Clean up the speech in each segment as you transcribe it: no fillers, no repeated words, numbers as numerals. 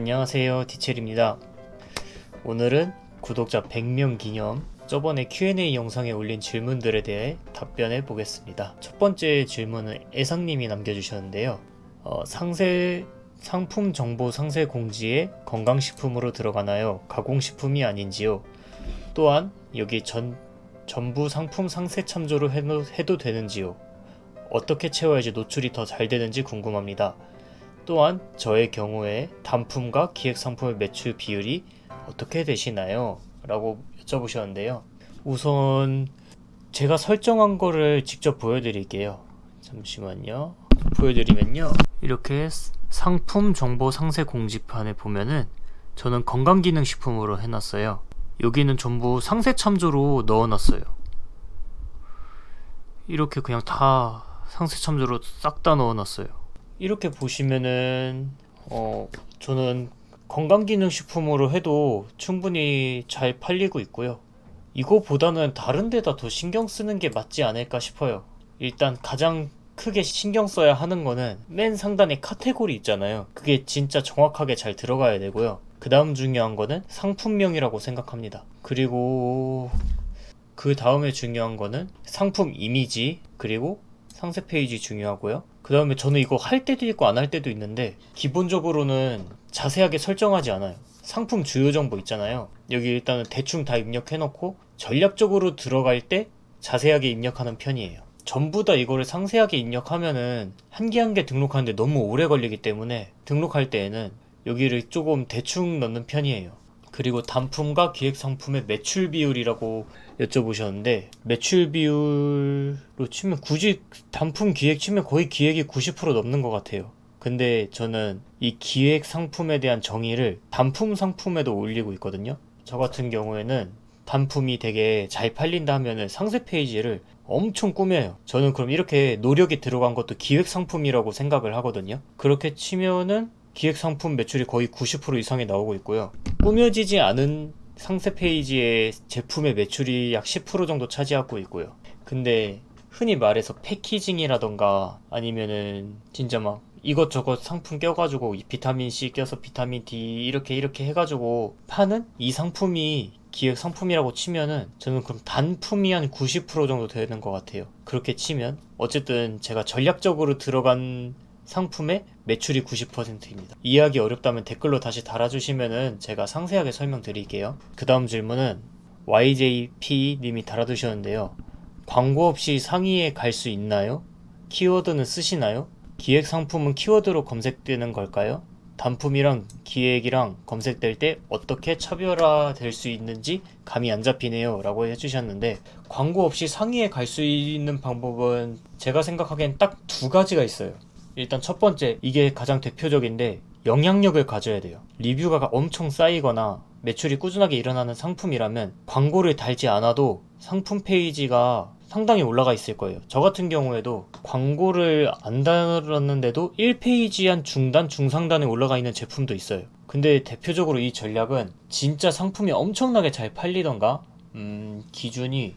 안녕하세요, 디첼입니다. 오늘은 구독자 100명 기념 저번에 Q&A 영상에 올린 질문들에 대해 답변해 보겠습니다. 첫 번째 질문은 애상님이 남겨주셨는데요. 상품 정보 상세 공지에 건강식품으로 들어가나요? 가공식품이 아닌지요? 또한 여기 전부 상품 상세 참조로 해도 되는지요? 어떻게 채워야지 노출이 더 잘 되는지 궁금합니다. 또한 저의 경우에 단품과 기획 상품의 매출 비율이 어떻게 되시나요? 라고 여쭤보셨는데요. 우선 제가 설정한 거를 직접 보여드릴게요. 잠시만요. 보여드리면요. 이렇게 상품 정보 상세 공지판에 보면은 저는 건강기능식품으로 해놨어요. 여기는 전부 상세 참조로 넣어놨어요. 이렇게 그냥 다 상세 참조로 싹 다 넣어놨어요. 이렇게 보시면은 저는 건강기능식품으로 해도 충분히 잘 팔리고 있고요. 이거보다는 다른 데다 더 신경 쓰는 게 맞지 않을까 싶어요. 일단 가장 크게 신경 써야 하는 거는 맨 상단에 카테고리 있잖아요. 그게 진짜 정확하게 잘 들어가야 되고요. 그 다음 중요한 거는 상품명이라고 생각합니다. 그리고 그 다음에 중요한 거는 상품 이미지, 그리고 상세 페이지 중요하고요. 그 다음에 저는 이거 할 때도 있고 안 할 때도 있는데 기본적으로는 자세하게 설정하지 않아요. 상품 주요 정보 있잖아요. 여기 일단은 대충 다 입력해 놓고 전략적으로 들어갈 때 자세하게 입력하는 편이에요. 전부 다 이거를 상세하게 입력하면은 한 개 한 개 등록하는데 너무 오래 걸리기 때문에 등록할 때에는 여기를 조금 대충 넣는 편이에요. 그리고 단품과 기획 상품의 매출 비율이라고 여쭤보셨는데, 매출 비율로 치면 굳이 단품 기획 치면 거의 기획이 90% 넘는 것 같아요. 근데 저는 이 기획 상품에 대한 정의를 단품 상품에도 올리고 있거든요. 저 같은 경우에는 단품이 되게 잘 팔린다 하면은 상세 페이지를 엄청 꾸며요. 저는 그럼 이렇게 노력이 들어간 것도 기획 상품이라고 생각을 하거든요. 그렇게 치면은 기획 상품 매출이 거의 90% 이상이 나오고 있고요. 꾸며지지 않은 상세 페이지의 제품의 매출이 약 10% 정도 차지하고 있고요. 근데 흔히 말해서 패키징이라던가 아니면은 진짜 막 이것저것 상품 껴가지고 비타민C 껴서 비타민D 이렇게 해가지고 파는 이 상품이 기획 상품이라고 치면은 저는 그럼 단품이 한 90% 정도 되는 것 같아요. 그렇게 치면 어쨌든 제가 전략적으로 들어간 상품의 매출이 90%입니다. 이해하기 어렵다면 댓글로 다시 달아주시면은 제가 상세하게 설명드릴게요. 그 다음 질문은 YJP 님이 달아두셨는데요. 광고 없이 상위에 갈 수 있나요? 키워드는 쓰시나요? 기획 상품은 키워드로 검색되는 걸까요? 단품이랑 기획이랑 검색될 때 어떻게 차별화될 수 있는지 감이 안 잡히네요 라고 해주셨는데, 광고 없이 상위에 갈 수 있는 방법은 제가 생각하기엔 딱 두 가지가 있어요. 일단 첫 번째, 이게 가장 대표적인데 영향력을 가져야 돼요. 리뷰가 엄청 쌓이거나 매출이 꾸준하게 일어나는 상품이라면 광고를 달지 않아도 상품 페이지가 상당히 올라가 있을 거예요. 저 같은 경우에도 광고를 안 달았는데도 1페이지 한 중단, 중상단에 올라가 있는 제품도 있어요. 근데 대표적으로 이 전략은 진짜 상품이 엄청나게 잘 팔리던가 기준이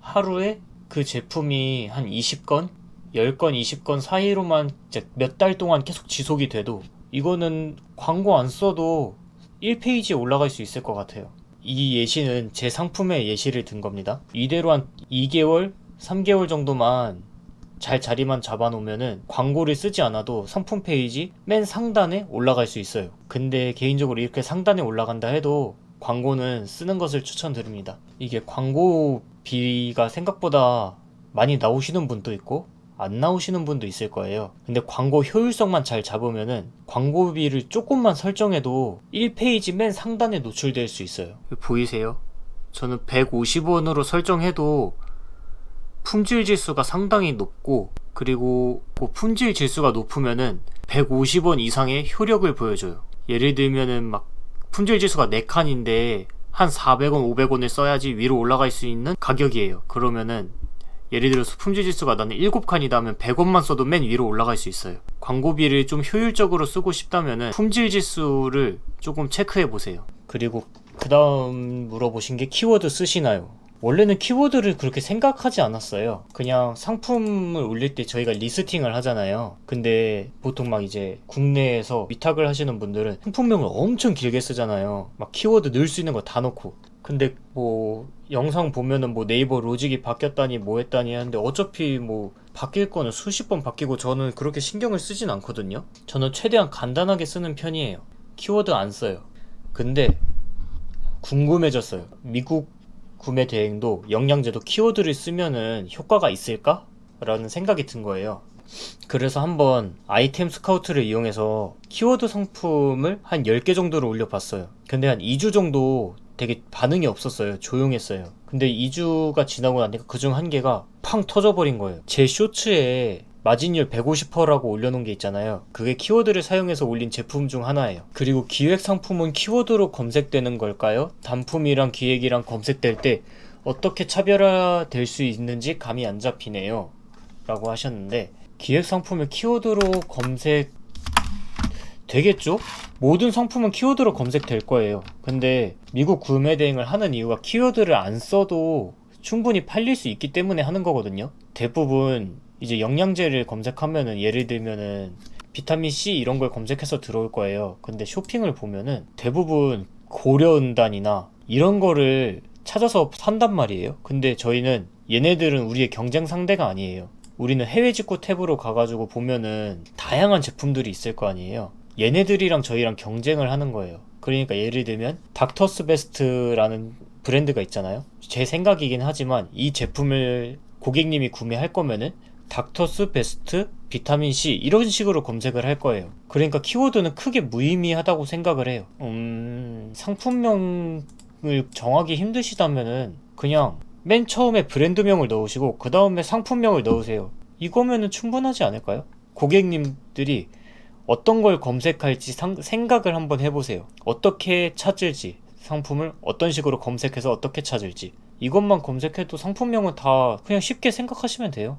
하루에 그 제품이 한 20건? 10건, 20건 사이로만 몇 달 동안 계속 지속이 돼도 이거는 광고 안 써도 1페이지에 올라갈 수 있을 것 같아요. 이 예시는 제 상품의 예시를 든 겁니다. 이대로 한 2개월, 3개월 정도만 잘 자리만 잡아놓으면은 광고를 쓰지 않아도 상품 페이지 맨 상단에 올라갈 수 있어요. 근데 개인적으로 이렇게 상단에 올라간다 해도 광고는 쓰는 것을 추천드립니다. 이게 광고비가 생각보다 많이 나오시는 분도 있고 안 나오시는 분도 있을 거예요. 근데 광고 효율성만 잘 잡으면은 광고비를 조금만 설정해도 1페이지 맨 상단에 노출될 수 있어요. 보이세요? 저는 150원으로 설정해도 품질 지수가 상당히 높고, 그리고 그 품질 지수가 높으면은 150원 이상의 효력을 보여줘요. 예를 들면은 막 품질 지수가 4칸인데 한 400원, 500원을 써야지 위로 올라갈 수 있는 가격이에요. 그러면은 예를 들어서 품질 지수가 나는 7칸이다 하면 100원만 써도 맨 위로 올라갈 수 있어요. 광고비를 좀 효율적으로 쓰고 싶다면은 품질 지수를 조금 체크해 보세요. 그리고 그 다음 물어보신 게 키워드 쓰시나요? 원래는 키워드를 그렇게 생각하지 않았어요. 그냥 상품을 올릴 때 저희가 리스팅을 하잖아요. 근데 보통 막 이제 국내에서 위탁을 하시는 분들은 상품명을 엄청 길게 쓰잖아요. 막 키워드 넣을 수 있는 거 다 넣고. 근데 뭐 영상 보면은 뭐 네이버 로직이 바뀌었다니 뭐 했다니 하는데 어차피 뭐 바뀔 거는 수십 번 바뀌고 저는 그렇게 신경을 쓰진 않거든요. 저는 최대한 간단하게 쓰는 편이에요. 키워드 안 써요. 근데 궁금해졌어요. 미국 구매 대행도 영양제도 키워드를 쓰면은 효과가 있을까? 라는 생각이 든 거예요. 그래서 한번 아이템 스카우트를 이용해서 키워드 상품을 한 10개 정도를 올려봤어요. 근데 한 2주 정도 되게 반응이 없었어요. 조용했어요. 근데 2주가 지나고 나니까 그중 한 개가 팡 터져버린 거예요. 제 쇼츠에 마진율 150%라고 올려놓은 게 있잖아요. 그게 키워드를 사용해서 올린 제품 중 하나예요. 그리고 기획 상품은 키워드로 검색되는 걸까요? 단품이랑 기획이랑 검색될 때 어떻게 차별화될 수 있는지 감이 안 잡히네요. 라고 하셨는데, 기획 상품을 키워드로 검색 되겠죠? 모든 상품은 키워드로 검색될 거예요. 근데 미국 구매 대행을 하는 이유가 키워드를 안 써도 충분히 팔릴 수 있기 때문에 하는 거거든요. 대부분 이제 영양제를 검색하면은 예를 들면은 비타민C 이런 걸 검색해서 들어올 거예요. 근데 쇼핑을 보면은 대부분 고려은단이나 이런 거를 찾아서 산단 말이에요. 근데 저희는 얘네들은 우리의 경쟁 상대가 아니에요. 우리는 해외 직구 탭으로 가가지고 보면은 다양한 제품들이 있을 거 아니에요. 얘네들이랑 저희랑 경쟁을 하는 거예요. 그러니까 예를 들면 닥터스 베스트라는 브랜드가 있잖아요. 제 생각이긴 하지만 이 제품을 고객님이 구매할 거면은 닥터스 베스트 비타민C 이런 식으로 검색을 할 거예요. 그러니까 키워드는 크게 무의미하다고 생각을 해요. 상품명을 정하기 힘드시다면은 그냥 맨 처음에 브랜드명을 넣으시고 그 다음에 상품명을 넣으세요. 이거면은 충분하지 않을까요? 고객님들이 어떤 걸 검색할지 생각을 한번 해보세요. 어떻게 찾을지, 상품을 어떤 식으로 검색해서 어떻게 찾을지, 이것만 검색해도 상품명은 다 그냥 쉽게 생각하시면 돼요.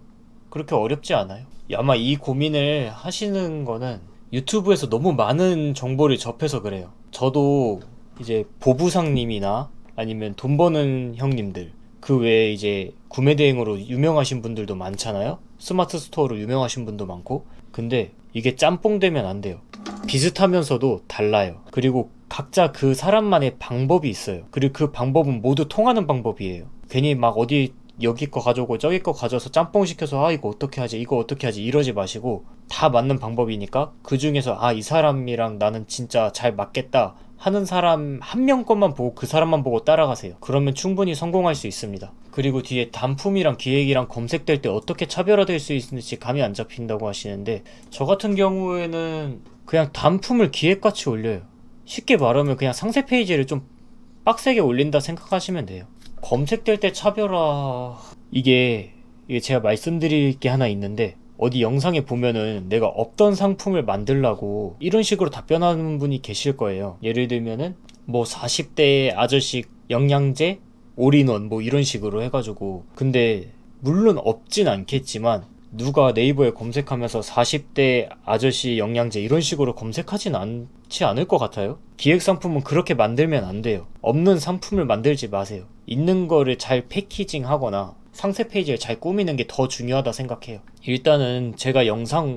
그렇게 어렵지 않아요. 아마 이 고민을 하시는 거는 유튜브에서 너무 많은 정보를 접해서 그래요. 저도 이제 보부상님이나 아니면 돈 버는 형님들, 그 외에 이제 구매 대행으로 유명하신 분들도 많잖아요. 스마트 스토어로 유명하신 분도 많고. 근데 이게 짬뽕 되면 안 돼요. 비슷하면서도 달라요. 그리고 각자 그 사람만의 방법이 있어요. 그리고 그 방법은 모두 통하는 방법이에요. 괜히 막 어디 여기 거 가져오고 저기 거 가져와서 짬뽕 시켜서 이거 어떻게 하지 이거 어떻게 하지 이러지 마시고, 다 맞는 방법이니까 그 중에서 이 사람이랑 나는 진짜 잘 맞겠다 하는 사람 한 명 것만 보고 그 사람만 보고 따라가세요. 그러면 충분히 성공할 수 있습니다. 그리고 뒤에 단품이랑 기획이랑 검색될 때 어떻게 차별화될 수 있는지 감이 안 잡힌다고 하시는데, 저 같은 경우에는 그냥 단품을 기획같이 올려요. 쉽게 말하면 그냥 상세 페이지를 좀 빡세게 올린다 생각하시면 돼요. 검색될 때 차별화, 이게 제가 말씀드릴 게 하나 있는데, 어디 영상에 보면은 내가 없던 상품을 만들라고 이런 식으로 답변하는 분이 계실 거예요. 예를 들면은 뭐 40대 아저씨 영양제 올인원 뭐 이런 식으로 해가지고. 근데 물론 없진 않겠지만 누가 네이버에 검색하면서 40대 아저씨 영양제 이런 식으로 검색하진 않지 않을 것 같아요. 기획상품은 그렇게 만들면 안 돼요. 없는 상품을 만들지 마세요. 있는 거를 잘 패키징 하거나 상세 페이지를 잘 꾸미는 게 더 중요하다 생각해요. 일단은 제가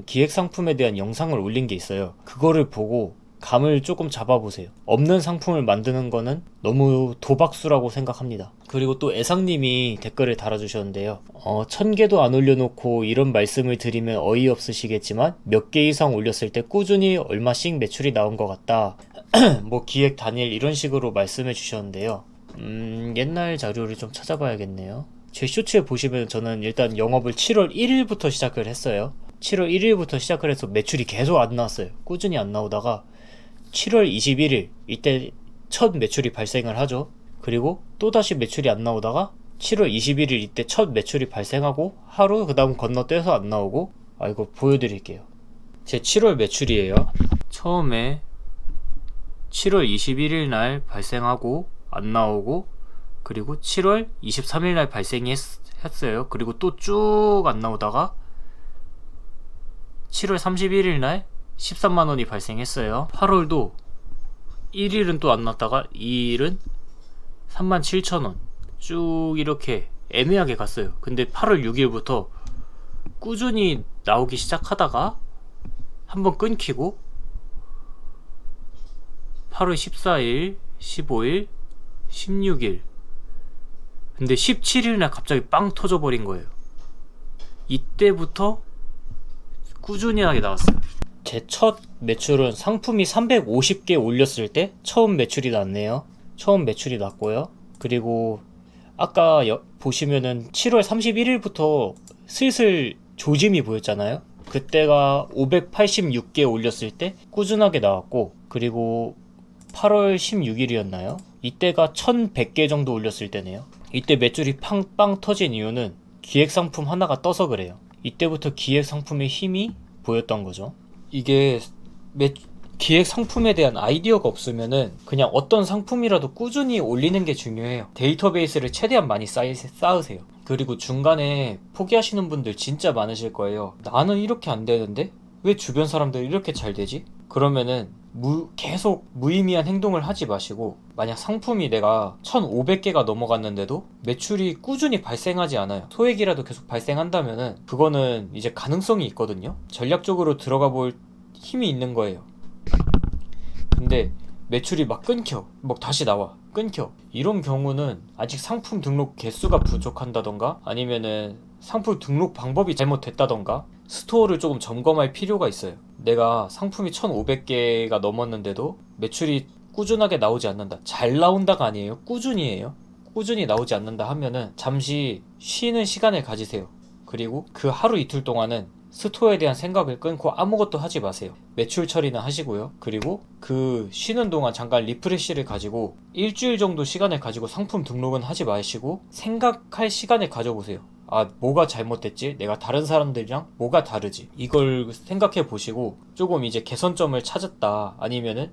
기획상품에 대한 영상을 올린 게 있어요. 그거를 보고 감을 조금 잡아보세요. 없는 상품을 만드는 거는 너무 도박수라고 생각합니다. 그리고 또 애상님이 댓글을 달아주셨는데요. 1000개도 안 올려놓고 이런 말씀을 드리면 어이없으시겠지만 몇 개 이상 올렸을 때 꾸준히 얼마씩 매출이 나온 것 같다. 뭐 기획 단일 이런 식으로 말씀해 주셨는데요. 옛날 자료를 좀 찾아봐야겠네요. 제 쇼츠에 보시면 저는 일단 영업을 7월 1일부터 시작을 했어요. 7월 1일부터 시작을 해서 매출이 계속 안 나왔어요. 꾸준히 안 나오다가 7월 21일 이때 첫 매출이 발생을 하죠. 그리고 또다시 매출이 안 나오다가 7월 21일 이때 첫 매출이 발생하고 하루 그 다음 건너뛰어서 안 나오고. 이거 보여드릴게요. 제 7월 매출이에요. 처음에 7월 21일 날 발생하고 안 나오고, 그리고 7월 23일 날 발생했어요. 그리고 또 쭉 안 나오다가 7월 31일 날 13만원이 발생했어요. 8월도 1일은 또 안 났다가 2일은 37,000원, 쭉 이렇게 애매하게 갔어요. 근데 8월 6일부터 꾸준히 나오기 시작하다가 한번 끊기고 8월 14일, 15일, 16일, 근데 17일날 갑자기 빵 터져버린 거예요. 이때부터 꾸준히 하게 나왔어요. 제 첫 매출은 상품이 350개 올렸을 때 처음 매출이 났네요. 처음 매출이 났고요. 그리고 아까 보시면은 7월 31일부터 슬슬 조짐이 보였잖아요. 그때가 586개 올렸을 때 꾸준하게 나왔고, 그리고 8월 16일이었나요? 이때가 1100개 정도 올렸을 때네요. 이때 매출이 팡빵 터진 이유는 기획상품 하나가 떠서 그래요. 이때부터 기획상품의 힘이 보였던 거죠. 이게 기획상품에 대한 아이디어가 없으면은 그냥 어떤 상품이라도 꾸준히 올리는 게 중요해요. 데이터베이스를 최대한 많이 쌓으세요. 그리고 중간에 포기하시는 분들 진짜 많으실 거예요. 나는 이렇게 안 되는데? 왜 주변 사람들 이렇게 잘 되지? 그러면은 계속 무의미한 행동을 하지 마시고, 만약 상품이 내가 1500개가 넘어갔는데도 매출이 꾸준히 발생하지 않아요. 소액이라도 계속 발생한다면은 그거는 이제 가능성이 있거든요. 전략적으로 들어가 볼 힘이 있는 거예요. 근데 매출이 막 끊겨, 막 다시 나와, 끊겨. 이런 경우는 아직 상품 등록 개수가 부족한다던가, 아니면은 상품 등록 방법이 잘못됐다던가, 스토어를 조금 점검할 필요가 있어요. 내가 상품이 1500개가 넘었는데도 매출이 꾸준하게 나오지 않는다. 잘 나온다가 아니에요. 꾸준히에요. 꾸준히 나오지 않는다 하면은 잠시 쉬는 시간을 가지세요. 그리고 그 하루 이틀 동안은 스토어에 대한 생각을 끊고 아무것도 하지 마세요. 매출 처리는 하시고요. 그리고 그 쉬는 동안 잠깐 리프레시를 가지고 일주일 정도 시간을 가지고 상품 등록은 하지 마시고 생각할 시간을 가져보세요. 아, 뭐가 잘못됐지? 내가 다른 사람들이랑 뭐가 다르지? 이걸 생각해 보시고 조금 이제 개선점을 찾았다, 아니면은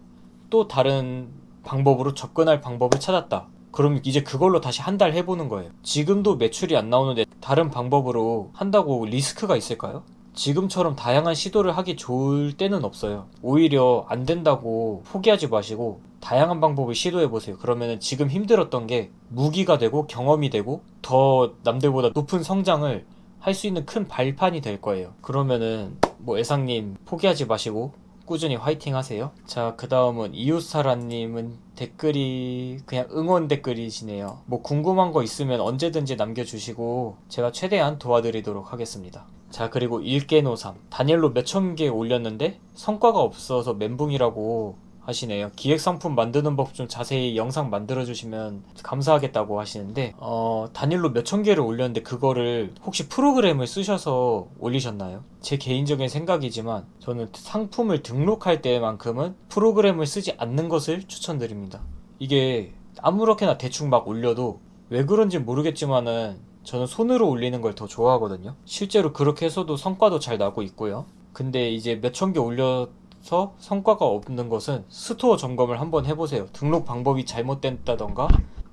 또 다른 방법으로 접근할 방법을 찾았다, 그럼 이제 그걸로 다시 한 달 해보는 거예요. 지금도 매출이 안 나오는데 다른 방법으로 한다고 리스크가 있을까요? 지금처럼 다양한 시도를 하기 좋을 때는 없어요. 오히려 안 된다고 포기하지 마시고 다양한 방법을 시도해보세요. 그러면은 지금 힘들었던 게 무기가 되고 경험이 되고 더 남들보다 높은 성장을 할 수 있는 큰 발판이 될 거예요. 그러면은 뭐 애상님 포기하지 마시고 꾸준히 화이팅 하세요. 자, 그 다음은 이웃사라님은 댓글이 그냥 응원 댓글이시네요. 뭐 궁금한 거 있으면 언제든지 남겨주시고 제가 최대한 도와드리도록 하겠습니다. 자, 그리고 일개노삼, 다니엘로 몇천 개 올렸는데 성과가 없어서 멘붕이라고 하시네요. 기획상품 만드는 법 좀 자세히 영상 만들어주시면 감사하겠다고 하시는데, 단일로 몇천 개를 올렸는데 그거를 혹시 프로그램을 쓰셔서 올리셨나요? 제 개인적인 생각이지만 저는 상품을 등록할 때만큼은 프로그램을 쓰지 않는 것을 추천드립니다. 이게 아무렇게나 대충 막 올려도 왜 그런지 모르겠지만은 저는 손으로 올리는 걸 더 좋아하거든요. 실제로 그렇게 해서도 성과도 잘 나고 있고요. 근데 이제 몇천 개 올려서 성과가 없는 것은 스토어 점검을 한번 해보세요. 등록 방법이 잘못됐다던가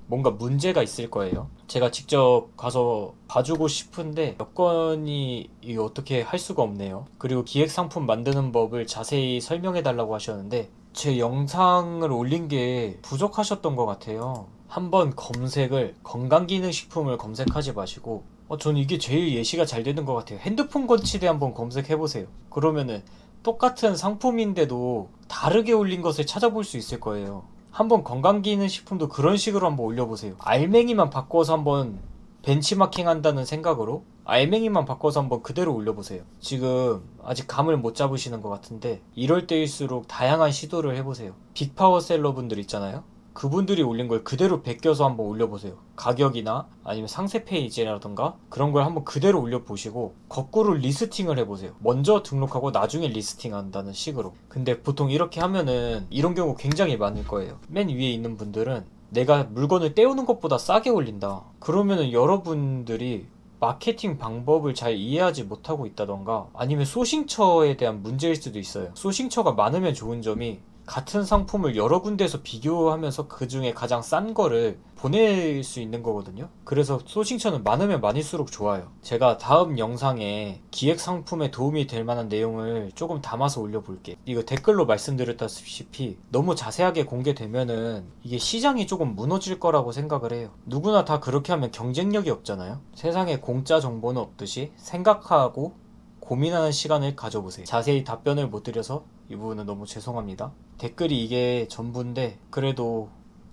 뭔가 문제가 있을 거예요. 제가 직접 가서 봐주고 싶은데 여건이 이게 어떻게 할 수가 없네요. 그리고 기획상품 만드는 법을 자세히 설명해 달라고 하셨는데 제 영상을 올린 게 부족하셨던 것 같아요. 한번 검색을 건강기능식품을 검색하지 마시고, 저는 이게 제일 예시가 잘 되는 것 같아요. 핸드폰 건치대 한번 검색해보세요. 그러면은 똑같은 상품인데도 다르게 올린 것을 찾아볼 수 있을 거예요. 한번 건강기능식품도 그런 식으로 한번 올려보세요. 알맹이만 바꿔서 한번 벤치마킹 한다는 생각으로 알맹이만 바꿔서 한번 그대로 올려보세요. 지금 아직 감을 못 잡으시는 것 같은데 이럴 때일수록 다양한 시도를 해보세요. 빅파워셀러 분들 있잖아요. 그분들이 올린 걸 그대로 베껴서 한번 올려보세요. 가격이나 아니면 상세 페이지라던가 그런 걸 한번 그대로 올려보시고 거꾸로 리스팅을 해보세요. 먼저 등록하고 나중에 리스팅 한다는 식으로. 근데 보통 이렇게 하면은 이런 경우 굉장히 많을 거예요. 맨 위에 있는 분들은 내가 물건을 떼우는 것보다 싸게 올린다. 그러면은 여러분들이 마케팅 방법을 잘 이해하지 못하고 있다던가 아니면 소싱처에 대한 문제일 수도 있어요. 소싱처가 많으면 좋은 점이 같은 상품을 여러 군데에서 비교하면서 그 중에 가장 싼 거를 보낼 수 있는 거거든요. 그래서 소싱천은 많으면 많을수록 좋아요. 제가 다음 영상에 기획 상품에 도움이 될 만한 내용을 조금 담아서 올려볼게. 이거 댓글로 말씀드렸다시피 너무 자세하게 공개되면은 이게 시장이 조금 무너질 거라고 생각을 해요. 누구나 다 그렇게 하면 경쟁력이 없잖아요. 세상에 공짜 정보는 없듯이 생각하고 고민하는 시간을 가져보세요. 자세히 답변을 못 드려서 이 부분은 너무 죄송합니다. 댓글이 이게 전부인데 그래도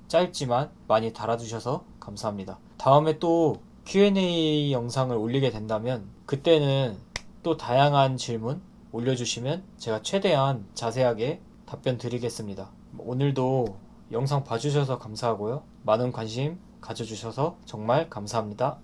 짧지만 많이 달아주셔서 감사합니다. 다음에 또 Q&A 영상을 올리게 된다면 그때는 또 다양한 질문 올려주시면 제가 최대한 자세하게 답변 드리겠습니다. 오늘도 영상 봐주셔서 감사하고요. 많은 관심 가져주셔서 정말 감사합니다.